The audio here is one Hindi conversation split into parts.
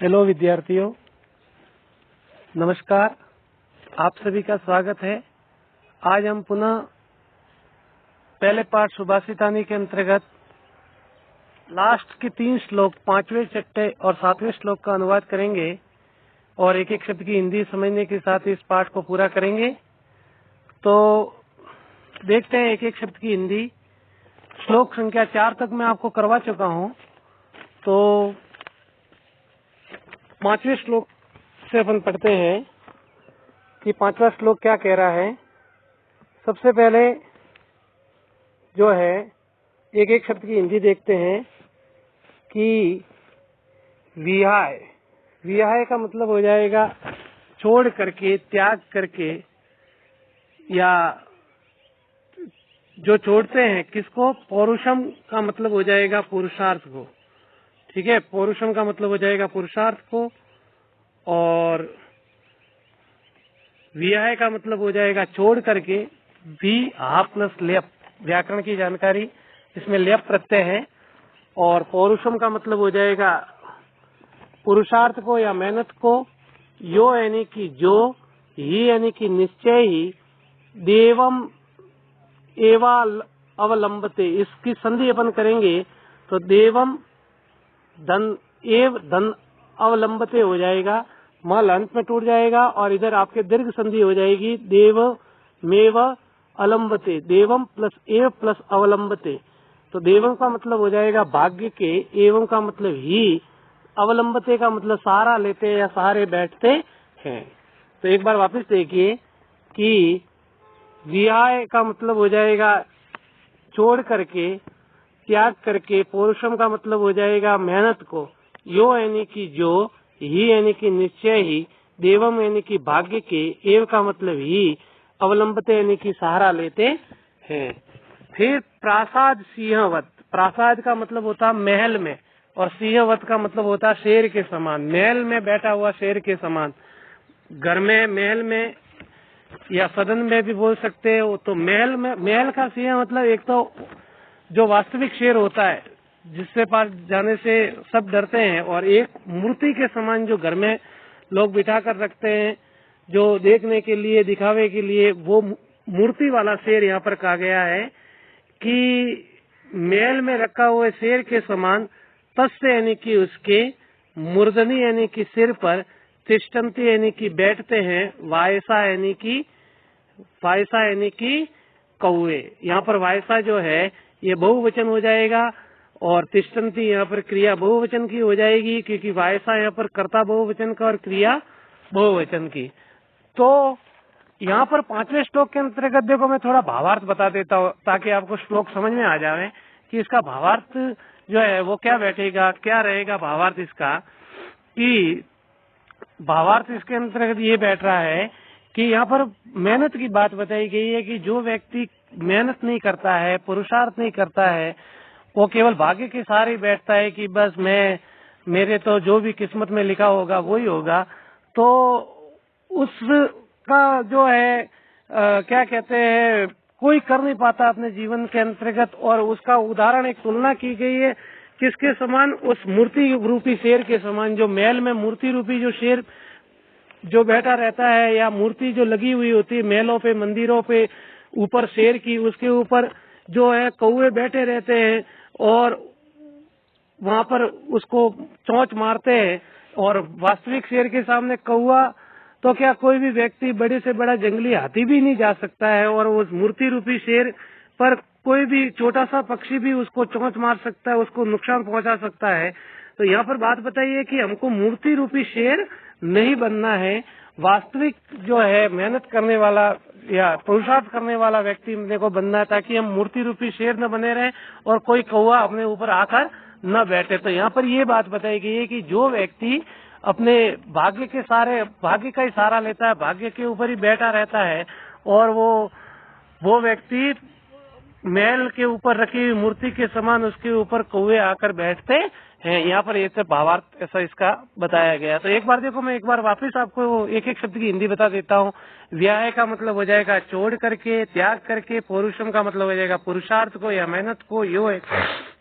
हेलो विद्यार्थियों, नमस्कार। आप सभी का स्वागत है। आज हम पुनः पहले पाठ सुभाषितानी के अंतर्गत लास्ट के 3 श्लोक 5वें, 6वें और 7वें श्लोक का अनुवाद करेंगे और एक एक शब्द की हिंदी समझने के साथ इस पाठ को पूरा करेंगे। तो देखते हैं एक एक शब्द की हिंदी। श्लोक संख्या 4 तक मैं आपको करवा चुका हूं। तो 5वें श्लोक से अपन पढ़ते हैं कि 5वां श्लोक क्या कह रहा है। सबसे पहले जो है एक एक शब्द की हिंदी देखते हैं कि विहाय। विहाय का मतलब हो जाएगा छोड़ करके, त्याग करके, या जो छोड़ते हैं किसको, पौरुषम का मतलब हो जाएगा पुरुषार्थ को। ठीक है, पौरुषम का मतलब हो जाएगा पुरुषार्थ को, और विहाय का मतलब हो जाएगा छोड़ करके। वी हा प्लस लेप, व्याकरण की जानकारी, इसमें लेप प्रत्यय है। और पौरुषम का मतलब हो जाएगा पुरुषार्थ को या मेहनत को। यो यानी कि जो, ही यानी कि निश्चय ही, देवम एवा अवलंबते, इसकी संधि अपन करेंगे तो देवम धन एव धन अवलंबते हो जाएगा, मल अंत में टूट जाएगा और इधर आपके दीर्घ संधि हो जाएगी देव मेव अलंबते, देवम प्लस एव प्लस अवलंबते। तो देवम का मतलब हो जाएगा भाग्य के, एवं का मतलब ही, अवलंबते का मतलब सहारा लेते या सहारे बैठते हैं। तो एक बार वापस देखिए कि विहाय का मतलब हो जाएगा छोड़ करके, त्याग करके। पौरुषम का मतलब हो जाएगा मेहनत को। यो यानी कि जो, ही यानी कि निश्चय ही, देवम यानी कि भाग्य के, एव का मतलब ही, अवलंबते यानी कि सहारा लेते हैं। फिर प्रासाद सिंहवत। प्रासाद का मतलब होता महल में, और सिंहवत का मतलब होता शेर के समान। महल में बैठा हुआ शेर के समान। घर में, महल में या सदन में भी बोल सकते हो। तो महल में, महल का सिंह मतलब एक तो जो वास्तविक शेर होता है जिससे पास जाने से सब डरते हैं, और एक मूर्ति के समान जो घर में लोग बिठा कर रखते हैं जो देखने के लिए, दिखावे के लिए, वो मूर्ति वाला शेर यहाँ पर कहा गया है कि महल में रखा हुए शेर के समान। तस्य यानी कि उसके, मूर्धनि यानी कि सिर पर, तिष्ठन्ति यानी कि बैठते हैं, वायसा यानी कि कौवे। यहाँ पर वायसा जो है ये बहुवचन हो जाएगा, और तिष्ठन्ति यहाँ पर क्रिया बहुवचन की हो जाएगी, क्योंकि वायसा यहाँ पर कर्ता बहुवचन का और क्रिया बहुवचन की। तो यहाँ पर 5वें श्लोक के अंतर्गत देखो, मैं थोड़ा भावार्थ बता देता हूँ ताकि आपको श्लोक समझ में आ जाए कि इसका भावार्थ जो है वो क्या बैठेगा, क्या रहेगा भावार्थ इसका। कि भावार्थ इसके अंतर्गत ये बैठ रहा है कि यहाँ पर मेहनत की बात बताई गई है कि जो व्यक्ति मेहनत नहीं करता है, पुरुषार्थ नहीं करता है, वो केवल भाग्य के सहारे बैठता है कि बस मेरे तो जो भी किस्मत में लिखा होगा वही होगा। तो उसका जो है क्या कहते हैं, कोई कर नहीं पाता अपने जीवन के अंतर्गत। और उसका उदाहरण, एक तुलना की गई है किसके समान, उस मूर्ति रूपी शेर के समान। जो महल में मूर्ति रूपी जो शेर जो बैठा रहता है, या मूर्ति जो लगी हुई होती है महलों पे, मंदिरों पे, ऊपर शेर की, उसके ऊपर जो है कौवे बैठे रहते हैं और वहां पर उसको चोंच मारते हैं। और वास्तविक शेर के सामने कौवा तो क्या, कोई भी व्यक्ति, बड़े से बड़ा जंगली हाथी भी नहीं जा सकता है, और उस मूर्ति रूपी शेर पर कोई भी छोटा सा पक्षी भी उसको चोंच मार सकता है, उसको नुकसान पहुंचा सकता है। तो यहाँ पर बात बताइए कि हमको मूर्ति रूपी शेर नहीं बनना है, वास्तविक जो है मेहनत करने वाला या पुरुषार्थ करने वाला व्यक्ति मेरे को बनना है, ताकि हम मूर्ति रूपी शेर न बने रहें और कोई कौवा अपने ऊपर आकर न बैठे। तो यहाँ पर ये बात बताई गई है कि जो व्यक्ति अपने भाग्य के सहारे, भाग्य का ही सहारा लेता है, भाग्य के ऊपर ही बैठा रहता है, और वो व्यक्ति महल के ऊपर रखी हुई मूर्ति के समान उसके ऊपर कौवे आकर बैठते हैं। यहाँ पर ये भावार्थ ऐसा इसका बताया गया। तो एक बार देखो, मैं एक बार वापस आपको एक एक शब्द की हिंदी बता देता हूँ। व्याय का मतलब हो जाएगा छोड़ करके, त्याग करके। पौरुषम का मतलब हो जाएगा पुरुषार्थ को या मेहनत को। यो है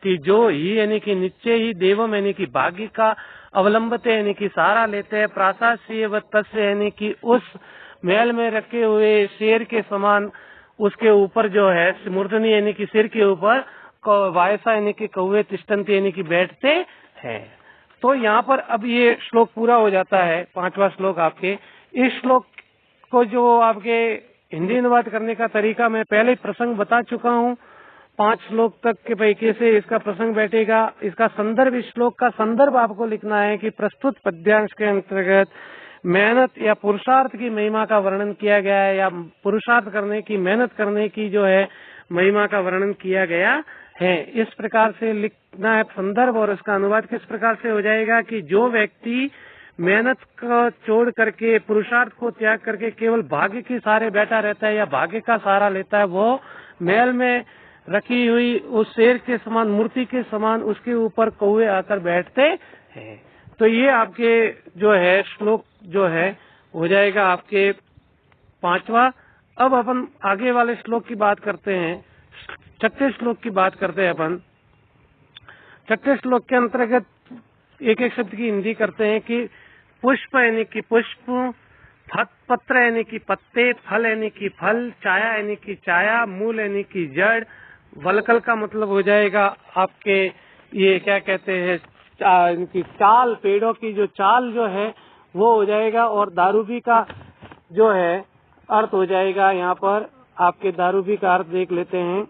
कि जो ही यानी कि निश्चय ही, देवम यानी कि भाग्य का, अवलंबते यानी कि सहारा लेते हैं, प्रासाद व तस्य यानी कि उस महल में रखे हुए शेर के समान उसके ऊपर जो है मूर्धनी यानी कि सिर के ऊपर, वायसा यानी कि कौवे, तिष्ठन्ति यानी कि बैठते हैं। तो यहाँ पर अब ये श्लोक पूरा हो जाता है, 5वां श्लोक आपके। इस श्लोक को जो आपके हिंदी अनुवाद करने का तरीका मैं पहले प्रसंग बता चुका हूँ। 5 श्लोक तक के भाई कैसे इसका प्रसंग बैठेगा। इसका संदर्भ, इस श्लोक का संदर्भ आपको लिखना है कि प्रस्तुत पद्यांश के अंतर्गत मेहनत या पुरुषार्थ की महिमा का वर्णन किया गया है, या पुरुषार्थ करने की, मेहनत करने की जो है महिमा का वर्णन किया गया है। इस प्रकार से लिखना है संदर्भ। और इसका अनुवाद किस प्रकार से हो जाएगा कि जो व्यक्ति मेहनत को छोड़ करके, पुरुषार्थ को त्याग करके केवल भाग्य के सहारे बैठा रहता है या भाग्य का सहारा लेता है, वो महल में रखी हुई उस शेर के समान, मूर्ति के समान उसके ऊपर कौवे आकर बैठते हैं। तो ये आपके जो है श्लोक जो है हो जाएगा आपके 5वां। अब अपन आगे वाले श्लोक की बात करते हैं। 6ठे श्लोक की बात करते हैं अपन। 6ठे श्लोक के अंतर्गत एक एक शब्द की हिंदी करते हैं कि पुष्प यानी कि पुष्प, पत्र यानी कि पत्ते, फल यानी कि फल, छाया यानी कि छाया, मूल यानी कि जड़, वलकल का मतलब हो जाएगा आपके ये क्या कहते हैं इनकी चाल, पेड़ों की जो चाल जो है वो हो जाएगा। और दारूबी का जो है अर्थ हो जाएगा, यहाँ पर आपके दारूबी का अर्थ देख लेते हैं,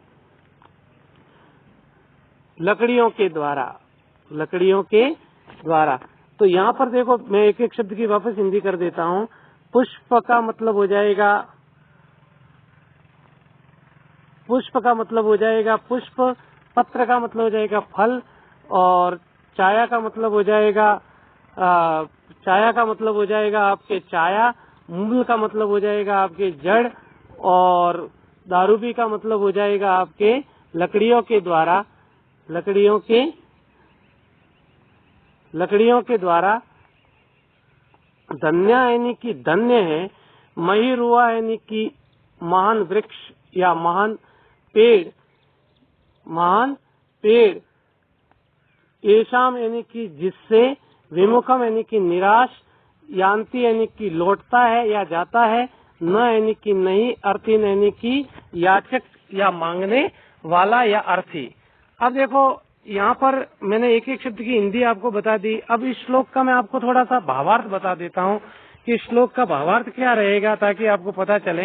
लकड़ियों के द्वारा, लकड़ियों के द्वारा। तो यहाँ पर देखो, मैं एक एक शब्द की वापस हिंदी कर देता हूँ। पुष्प का मतलब हो जाएगा, पुष्प का मतलब हो जाएगा पुष्प, पत्र का मतलब हो जाएगा फल, और छाया का मतलब हो जाएगा छाया का मतलब हो जाएगा आपके छाया, मूल का मतलब हो जाएगा आपके जड़, और दारूबी का मतलब हो जाएगा आपके लकड़ियों के द्वारा, लकड़ियों के द्वारा। धन्य यानी कि धन्य है, महिरुआ यानी कि महान वृक्ष या महान पेड़, येषाम यानी कि जिससे, विमुखम यानी कि निराश, यान्ति यानी कि लौटता है या जाता है, न यानी कि नहीं, अर्थी यानी कि याचक या मांगने वाला या अर्थी। अब देखो, यहाँ पर मैंने एक एक शब्द की हिंदी आपको बता दी। अब इस श्लोक का मैं आपको थोड़ा सा भावार्थ बता देता हूँ कि श्लोक का भावार्थ क्या रहेगा, ताकि आपको पता चले।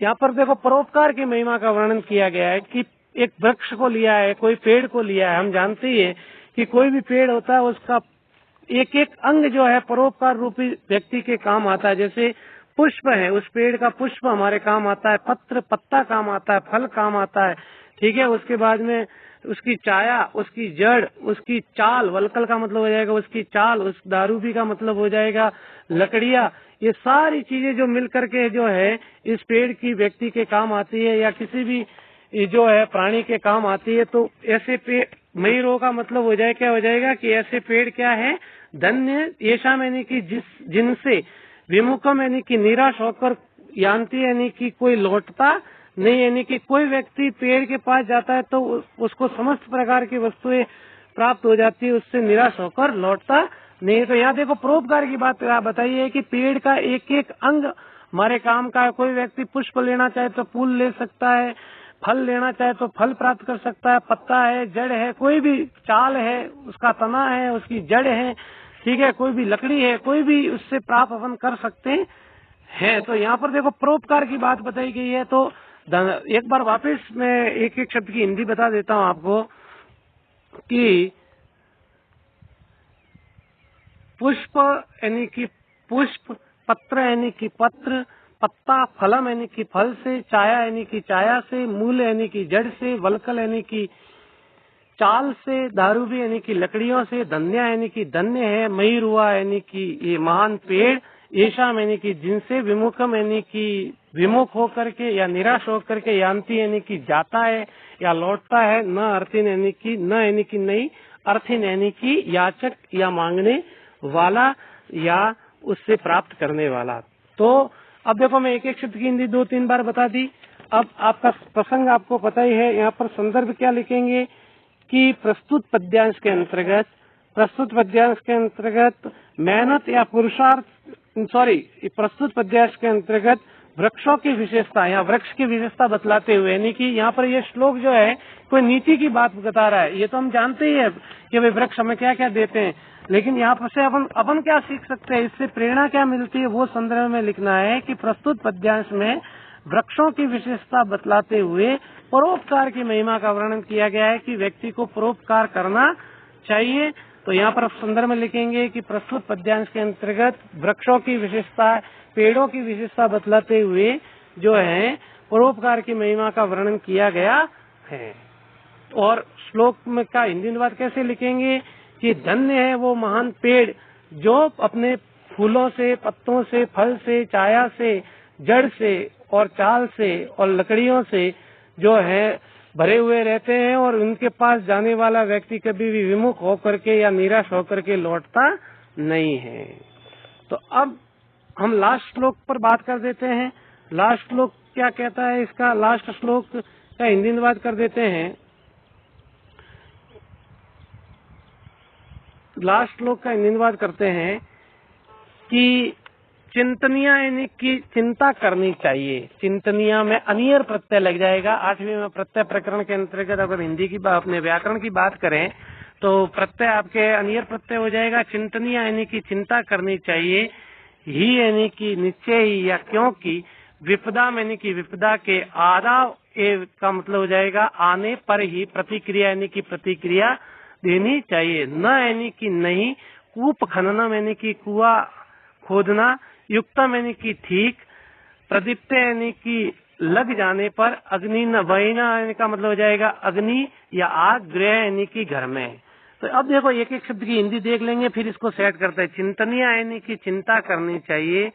यहाँ पर देखो, परोपकार की महिमा का वर्णन किया गया है कि एक वृक्ष को लिया है, कोई पेड़ को लिया है। हम जानते ही है कि कोई भी पेड़ होता है उसका एक एक अंग जो है परोपकार रूपी व्यक्ति के काम आता है। जैसे पुष्प है, उस पेड़ का पुष्प हमारे काम आता है, पत्र, पत्ता काम आता है, फल काम आता है, ठीक है। उसके बाद में उसकी छाया, उसकी जड़, उसकी चाल, वलकल का मतलब हो जाएगा उसकी चाल, उस दारूबी का मतलब हो जाएगा लकड़ियाँ। ये सारी चीजें जो मिलकर के जो है इस पेड़ की व्यक्ति के काम आती है, या किसी भी जो है प्राणी के काम आती है। तो ऐसे पेड़, मयूरों का मतलब हो जाए क्या हो जाएगा कि ऐसे पेड़ क्या है, धन्य, येषाम यानी कि जिनसे, विमुखम यानी कि निराश होकर, यान्ति यानी कि कोई लौटता नहीं, यानी कि कोई व्यक्ति पेड़ के पास जाता है तो उसको समस्त प्रकार की वस्तुएं प्राप्त हो जाती है, उससे निराश होकर लौटता नहीं। तो यहाँ देखो, परोपकार की बात बताइए कि पेड़ का एक एक अंग हमारे काम का है। कोई व्यक्ति पुष्प लेना चाहे तो फूल ले सकता है, फल लेना चाहे तो फल प्राप्त कर सकता है, पत्ता है, जड़ है, कोई भी चाल है, उसका तना है, उसकी जड़ है, ठीक है, कोई भी लकड़ी है, कोई भी उससे प्राप्त अपन कर सकते हैं। तो यहाँ पर देखो, परोपकार की बात बताई गई है। तो एक बार वापस मैं एक एक शब्द की हिंदी बता देता हूँ आपको कि पुष्प यानी कि पुष्प, पत्र यानी कि पत्र, पत्ता, फलम यानी कि फल से, छाया यानी कि छाया से, मूल यानी कि जड़ से, वलकल यानी कि चाल से, दारूबी यानी कि लकड़ियों से, धन्य यानी कि धन्य है, मयूरुआ यानी कि ये महान पेड़, येषाम यानी कि जिनसे, विमुखम यानी कि विमुख होकर के या निराश होकर के, यान्ति यानी कि जाता है या लौटता है, न अर्थिन यानी कि न यानी कि नहीं, अर्थिन यानी कि याचक या मांगने वाला या उससे प्राप्त करने वाला। तो अब देखो मैं एक एक शब्द की हिंदी 2-3 बार बता दी। अब आपका प्रसंग आपको पता ही है, यहाँ पर संदर्भ क्या लिखेंगे कि प्रस्तुत पद्यांश के अंतर्गत, प्रस्तुत पद्यांश के अंतर्गत मेहनत या पुरुषार्थ, प्रस्तुत पद्यांश के अंतर्गत वृक्षों की विशेषता या वृक्ष की विशेषता बतलाते हुए, यानी कि यहाँ पर ये श्लोक जो है कोई नीति की बात बता रहा है। ये तो हम जानते ही है कि वे वृक्ष हमें क्या क्या देते हैं, लेकिन यहाँ पर से अपन क्या सीख सकते हैं, इससे प्रेरणा क्या मिलती है, वो संदर्भ में लिखना है कि प्रस्तुत पद्यांश में वृक्षों की विशेषता बतलाते हुए परोपकार की महिमा का वर्णन किया गया है कि व्यक्ति को परोपकार करना चाहिए। तो यहाँ पर संदर्भ में लिखेंगे कि प्रस्तुत पद्यांश के अंतर्गत वृक्षों की विशेषता, पेड़ों की विशेषता बतलाते हुए जो है परोपकार की महिमा का वर्णन किया गया है। और श्लोक में का हिंदी अनुवाद कैसे लिखेंगे कि धन्य है वो महान पेड़ जो अपने फूलों से, पत्तों से, फल से, छाया से, जड़ से और चाल से और लकड़ियों से जो है भरे हुए रहते हैं, और उनके पास जाने वाला व्यक्ति कभी भी विमुख होकर के या निराश होकर के लौटता नहीं है। तो अब हम लास्ट श्लोक पर बात कर देते हैं। लास्ट श्लोक क्या कहता है, इसका लास्ट श्लोक का हिंदी अनुवाद कर देते हैं। लास्ट श्लोक का हिंदी अनुवाद करते हैं कि चिंतनिया यानी कि चिंता करनी चाहिए। चिंतनिया में अनियर प्रत्यय लग जाएगा। 8वीं में प्रत्यय प्रकरण के अंतर्गत अगर हिंदी की अपने व्याकरण की बात करें तो प्रत्यय आपके अनियर प्रत्यय हो जाएगा। चिंतनिया यानी कि चिंता करनी चाहिए, ही यानी कि निश्चय ही या क्योंकि, विपदा यानी कि विपदा के, आदा का मतलब हो जाएगा आने पर ही, प्रतिक्रिया यानी कि प्रतिक्रिया देनी चाहिए, न यानी कि नहीं, कूप खननम यानी कि कुआं खोदना, युक्तम यानी कि ठीक, प्रदीप्त यानी कि लग जाने पर, अग्नि न वहीना यानी का मतलब हो जाएगा अग्नि या आग, गृह यानी कि घर में। तो अब देखो एक एक शब्द की हिंदी देख लेंगे, फिर इसको सेट करते हैं। चिंतनिया यानी कि चिंता करनी चाहिए,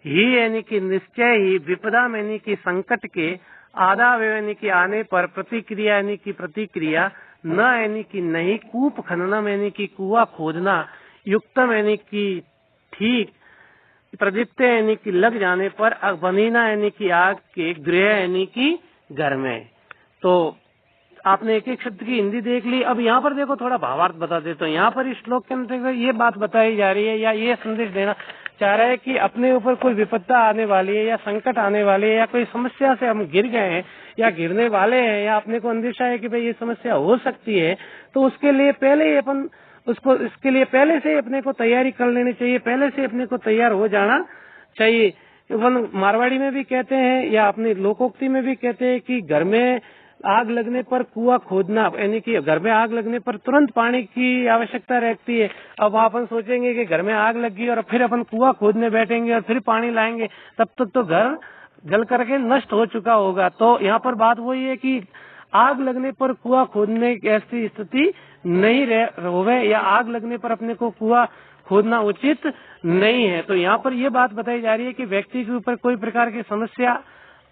ही यानी कि निश्चय ही, विपदा यानी कि संकट के, आधा यानी कि आने पर, प्रतिक्रिया यानी कि प्रतिक्रिया, न यानी कि नहीं, कूप खननम यानी कि कुआं खोदना, युक्तम यानी कि ठीक, प्रदीप्त यानी कि लग जाने पर, बनीना यानी कि आग के, गृह यानी कि घर में। तो आपने एक एक शब्द की हिंदी देख ली। अब यहाँ पर देखो थोड़ा भावार्थ बता देता हूँ। यहाँ पर इस श्लोक के अंतर्गत ये बात बताई जा रही है या ये संदेश देना चाह रहा है कि अपने ऊपर कोई विपत्ता आने वाली है या संकट आने वाली है या कोई समस्या से हम गिर गए हैं या गिरने वाले हैं या अपने को अंदेशा है कि भाई ये समस्या हो सकती है, तो उसके लिए पहले ही अपन उसको, इसके लिए पहले से अपने को तैयारी कर लेनी चाहिए, पहले से अपने को तैयार हो जाना चाहिए। मारवाड़ी में भी कहते हैं या अपनी लोकोक्ति में भी कहते हैं कि घर में आग लगने पर कुआं खोदना, यानी कि घर में आग लगने पर तुरंत पानी की आवश्यकता रहती है। अब अपन सोचेंगे कि घर में आग लगी और फिर अपन कुआं खोदने बैठेंगे और फिर पानी लाएंगे, तब तक तो घर जल करके नष्ट हो चुका होगा। तो यहाँ पर बात वही है कि आग लगने पर कुआं खोदने की ऐसी स्थिति नहीं होवे या आग लगने पर अपने को कुआं खोदना उचित नहीं है। तो यहाँ पर ये बात बताई जा रही है कि व्यक्ति के ऊपर कोई प्रकार की समस्या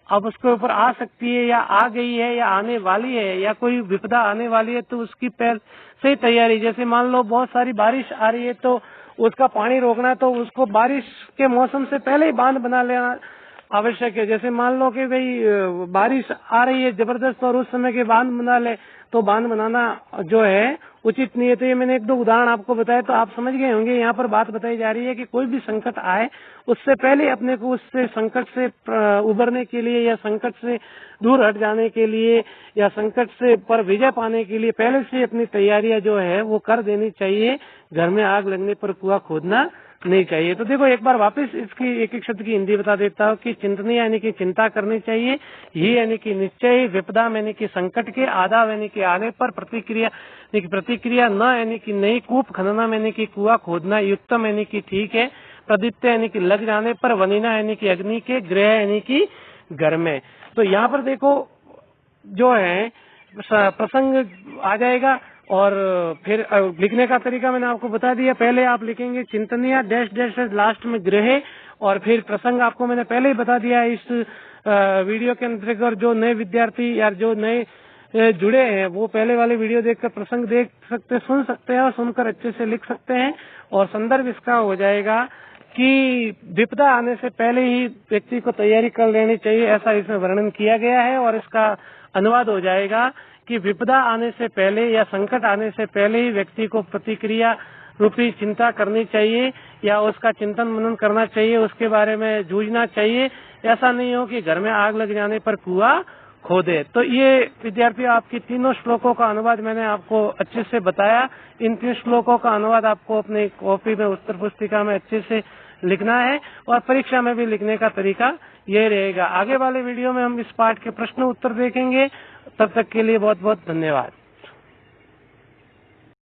अब उसके ऊपर आ सकती है या आ गई है या आने वाली है या कोई विपदा आने वाली है, तो उसकी पहले से तैयारी, जैसे मान लो बहुत सारी बारिश आ रही है तो उसका पानी रोकना, तो उसको बारिश के मौसम से पहले ही बांध बना लेना आवश्यक है। जैसे मान लो कि भाई बारिश आ रही है जबरदस्त और उस समय के बांध बना ले, तो बांध बनाना जो है उचित नहीं है। तो ये मैंने 1-2 उदाहरण आपको बताया तो आप समझ गए होंगे। यहाँ पर बात बताई जा रही है कि कोई भी संकट आए उससे पहले अपने को उससे संकट से उबरने के लिए या संकट से दूर हट जाने के लिए या संकट से पर विजय पाने के लिए पहले से अपनी तैयारियां जो है वो कर देनी चाहिए। घर में आग लगने पर कुआं खोदना नहीं चाहिए। तो देखो एक बार वापस इसकी एक एक शब्द की हिंदी बता देता हूँ कि चिंतनीय यानी कि चिंता करनी चाहिए, ही यानी कि निश्चय, विपदा यानी कि संकट के, आधा यानी कि आने पर, प्रतिक्रिया यानी कि प्रतिक्रिया, न यानी कि नहीं, कूप खनना यानी कि कुआं खोदना, युक्तम यानी कि ठीक है, प्रदीप्त यानी कि लग जाने पर, वनीना यानी कि अग्नि के, गृह यानी कि घर में। तो यहाँ पर देखो जो है प्रसंग आ जाएगा। और फिर लिखने का तरीका मैंने आपको बता दिया। पहले आप लिखेंगे चिंतनीय डैश डैश लास्ट में गृह, और फिर प्रसंग आपको मैंने पहले ही बता दिया है इस वीडियो के अंतर्गत। जो नए विद्यार्थी या जो नए जुड़े हैं वो पहले वाले वीडियो देखकर प्रसंग देख सकते, सुन सकते हैं और सुनकर अच्छे से लिख सकते हैं। और संदर्भ इसका हो जाएगा कि विपदा आने से पहले ही व्यक्ति को तैयारी कर लेनी चाहिए, ऐसा इसमें वर्णन किया गया है। और इसका अनुवाद हो जाएगा कि विपदा आने से पहले या संकट आने से पहले ही व्यक्ति को प्रतिक्रिया रूपी चिंता करनी चाहिए या उसका चिंतन मनन करना चाहिए, उसके बारे में जूझना चाहिए। ऐसा नहीं हो कि घर में आग लग जाने पर कुआं खोदे। तो ये विद्यार्थी आपकी तीनों श्लोकों का अनुवाद मैंने आपको अच्छे से बताया। इन 3 श्लोकों का अनुवाद आपको अपनी कॉपी में उत्तर पुस्तिका में अच्छे से लिखना है और परीक्षा में भी लिखने का तरीका ये रहेगा। आगे वाले वीडियो में हम इस पाठ के प्रश्न उत्तर देखेंगे। तब तक के लिए बहुत बहुत धन्यवाद।